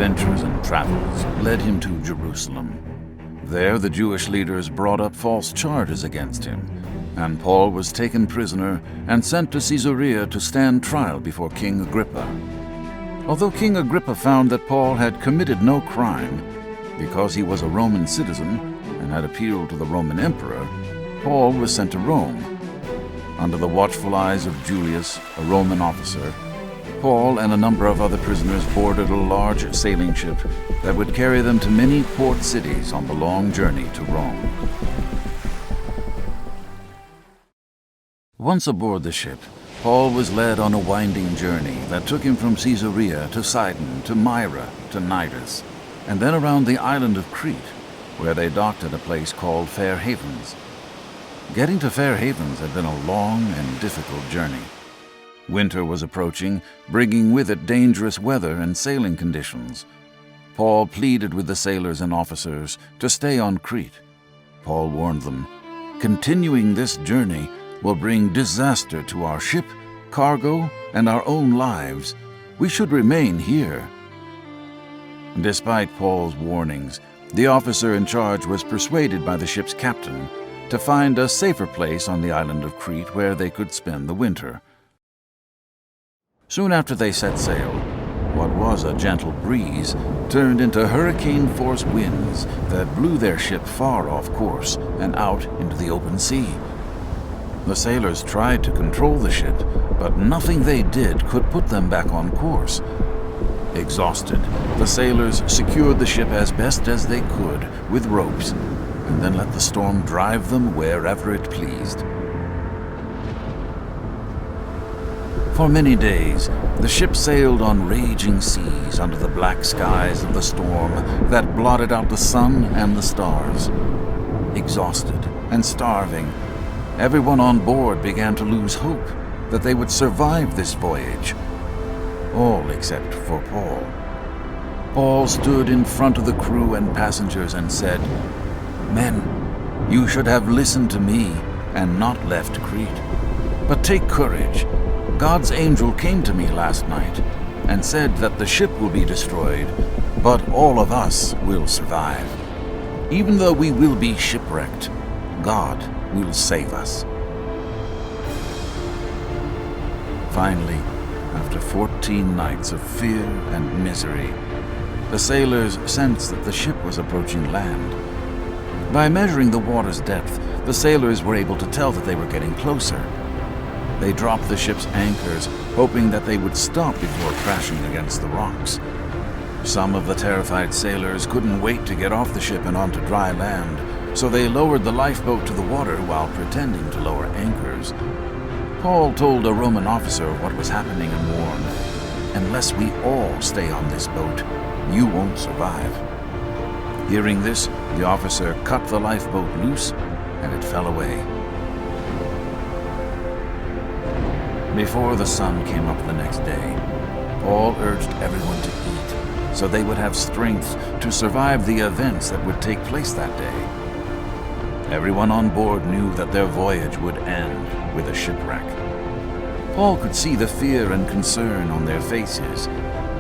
adventures and travels led him to Jerusalem. There the Jewish leaders brought up false charges against him, and Paul was taken prisoner and sent to Caesarea to stand trial before King Agrippa. Although King Agrippa found that Paul had committed no crime, because he was a Roman citizen and had appealed to the Roman emperor, Paul was sent to Rome. Under the watchful eyes of Julius, a Roman officer, Paul and a number of other prisoners boarded a large sailing ship that would carry them to many port cities on the long journey to Rome. Once aboard the ship, Paul was led on a winding journey that took him from Caesarea to Sidon, to Myra, to Cnidus, and then around the island of Crete, where they docked at a place called Fair Havens. Getting to Fair Havens had been a long and difficult journey. Winter was approaching, bringing with it dangerous weather and sailing conditions. Paul pleaded with the sailors and officers to stay on Crete. Paul warned them, "Continuing this journey will bring disaster to our ship, cargo, and our own lives. We should remain here." Despite Paul's warnings, the officer in charge was persuaded by the ship's captain to find a safer place on the island of Crete where they could spend the winter. Soon after they set sail, what was a gentle breeze turned into hurricane-force winds that blew their ship far off course and out into the open sea. The sailors tried to control the ship, but nothing they did could put them back on course. Exhausted, the sailors secured the ship as best as they could with ropes, and then let the storm drive them wherever it pleased. For many days, the ship sailed on raging seas under the black skies of the storm that blotted out the sun and the stars. Exhausted and starving, everyone on board began to lose hope that they would survive this voyage. All except for Paul. Paul stood in front of the crew and passengers and said, "Men, you should have listened to me and not left Crete. But take courage. God's angel came to me last night and said that the ship will be destroyed, but all of us will survive. Even though we will be shipwrecked, God will save us." Finally, after 14 nights of fear and misery, the sailors sensed that the ship was approaching land. By measuring the water's depth, the sailors were able to tell that they were getting closer. They dropped the ship's anchors, hoping that they would stop before crashing against the rocks. Some of the terrified sailors couldn't wait to get off the ship and onto dry land, so they lowered the lifeboat to the water while pretending to lower anchors. Paul told a Roman officer what was happening and warned, "Unless we all stay on this boat, you won't survive." Hearing this, the officer cut the lifeboat loose, and it fell away. Before the sun came up the next day, Paul urged everyone to eat, so they would have strength to survive the events that would take place that day. Everyone on board knew that their voyage would end with a shipwreck. Paul could see the fear and concern on their faces,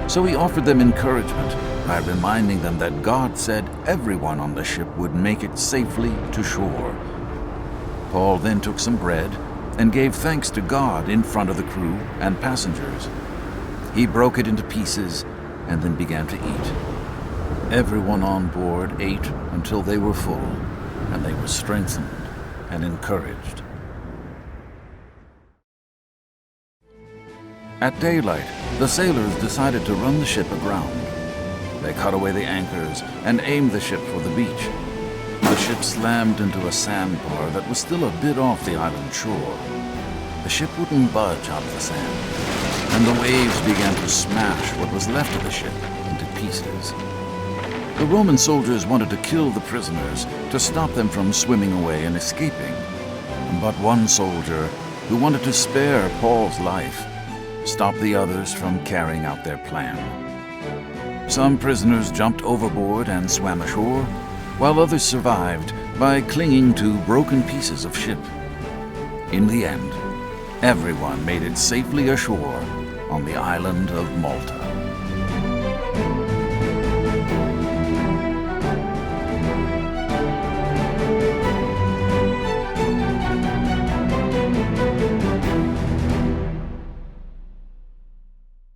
so he offered them encouragement by reminding them that God said everyone on the ship would make it safely to shore. Paul then took some bread and gave thanks to God in front of the crew and passengers. He broke it into pieces and then began to eat. Everyone on board ate until they were full, and they were strengthened and encouraged. At daylight, the sailors decided to run the ship aground. They cut away the anchors and aimed the ship for the beach. The ship slammed into a sandbar that was still a bit off the island shore. The ship wouldn't budge out of the sand, and the waves began to smash what was left of the ship into pieces. The Roman soldiers wanted to kill the prisoners to stop them from swimming away and escaping. But one soldier, who wanted to spare Paul's life, stopped the others from carrying out their plan. Some prisoners jumped overboard and swam ashore, while others survived by clinging to broken pieces of ship. In the end, everyone made it safely ashore on the island of Malta.